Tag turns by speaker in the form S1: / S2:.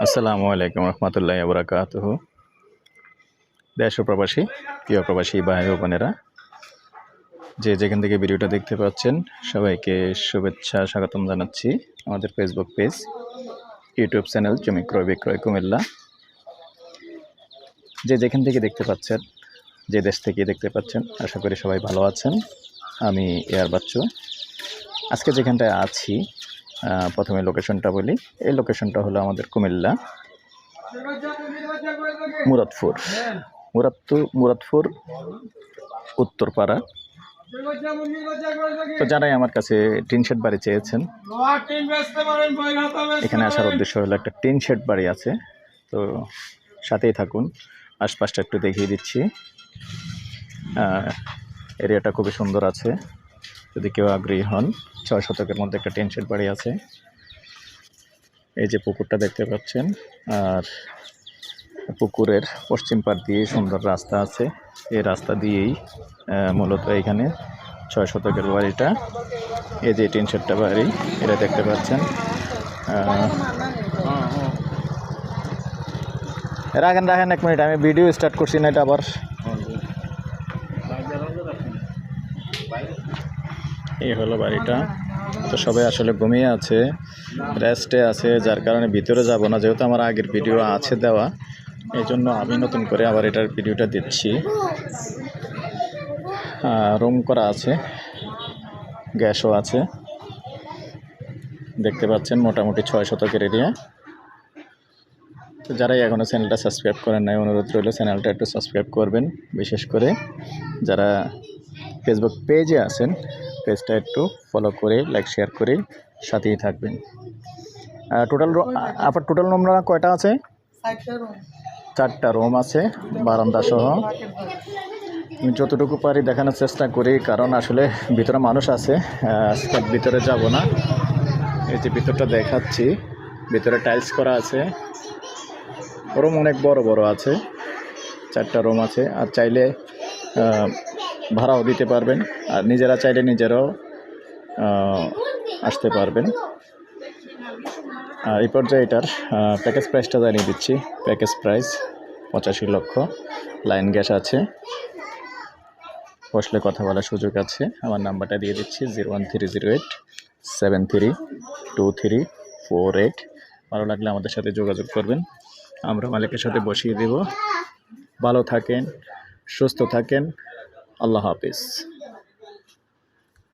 S1: আসসালামু আলাইকুম রহমতুল্লাহি বারাকাতুহু। দেশ ও প্রবাসী, প্রিয় প্রবাসী ভাই ও বোনেরা, যে যেখান থেকে ভিডিওটা দেখতে পাচ্ছেন সবাইকে শুভেচ্ছা স্বাগতম জানাচ্ছি। আমাদের ফেসবুক পেজ, ইউটিউব চ্যানেল জমি ক্রয় বিক্রয় কুমিল্লা। যে যেখান থেকে দেখতে পাচ্ছেন, যে দেশ থেকে দেখতে পাচ্ছেন, আশা করি সবাই ভালো আছেন। আমি এয়ার বাচ্চু। আজকে যেখানটায় আছি, প্রথমে লোকেশনটা বলি। এই লোকেশনটা হলো আমাদের কুমিল্লা মুরাদপুর উত্তরপাড়া। তো যারাই আমার কাছে টিন শেড বাড়ি চেয়েছেন, এখানে আসার উদ্দেশ্য হলো একটা টিন শেড বাড়ি আছে, তো সাথেই থাকুন। আশপাশটা একটু দেখিয়ে দিচ্ছি। এরিয়াটা খুবই সুন্দর আছে, যদি কেউ আগ্রহী হন। 6 শতকের মধ্যে একটা টিন শেড বাড়ি আছে। এই যে পুকুরটা দেখতে পাচ্ছেন, আর পুকুরের পশ্চিম পাড় দিয়ে সুন্দর রাস্তা আছে। এই রাস্তা দিয়েই মূলত এখানে 6 শতকের বাড়িটা। এই যে টিন শেডটা বাড়ি, এটা দেখতে পাচ্ছেন। রাখেন 1 মিনিট, আমি ভিডিও স্টার্ট করছি না, এটা আবার। এই হলো বাড়িটা। তো সবাই আসলে ঘুমিয়ে আছে, রেস্টে আছে, যার কারণে ভিতরে যাব না। যেহেতু আমার আগের ভিডিও আছে দেওয়া, এই জন্য আমি নতুন করে আবার এটার ভিডিওটা দিচ্ছি। রুম করা আছে, গ্যাসও আছে, দেখতে পাচ্ছেন। মোটামুটি 6 শতকের এরিয়া। তো যারাই এখনও চ্যানেলটা সাবস্ক্রাইব করেন নাই, অনুরোধ রইল চ্যানেলটা একটু সাবস্ক্রাইব করবেন। বিশেষ করে যারা ফেসবুক পেজে আছেন, পেজটা একটু ফলো করে লাইক শেয়ার করে সাথেই থাকবেন। টোটাল রুম কয়টা আছে? 4টা রুম আছে, বারান্দা সহ। আমি যতটুকু পারি দেখানোর চেষ্টা করি, কারণ আসলে ভিতরে মানুষ আছে। আজকে ভিতরে যাব না। এই যে ভিতরটা দেখাচ্ছি, ভিতরে টাইলস করা আছে। রুম অনেক বড় বড় আছে, 4টা রুম আছে। আর চাইলে ভাড়াও দিতে পারবেন, আর নিজেরা চাইলে নিজেরাও আসতে পারবেন। এই পর্যায়ে এটার প্যাকেজ প্রাইসটা জানিয়ে দিচ্ছি। প্যাকেজ প্রাইস 85 লক্ষ। লাইন গ্যাস আছে, বসলে কথা বলার সুযোগ আছে। আমার নাম্বারটা দিয়ে দিচ্ছি 01308732348। ভালো লাগলে আমাদের সাথে যোগাযোগ করবেন, আমরা মালিকের সাথে বসিয়ে দেব। ভালো থাকেন, সুস্থ থাকেন, আল্লাহ হাফিজ।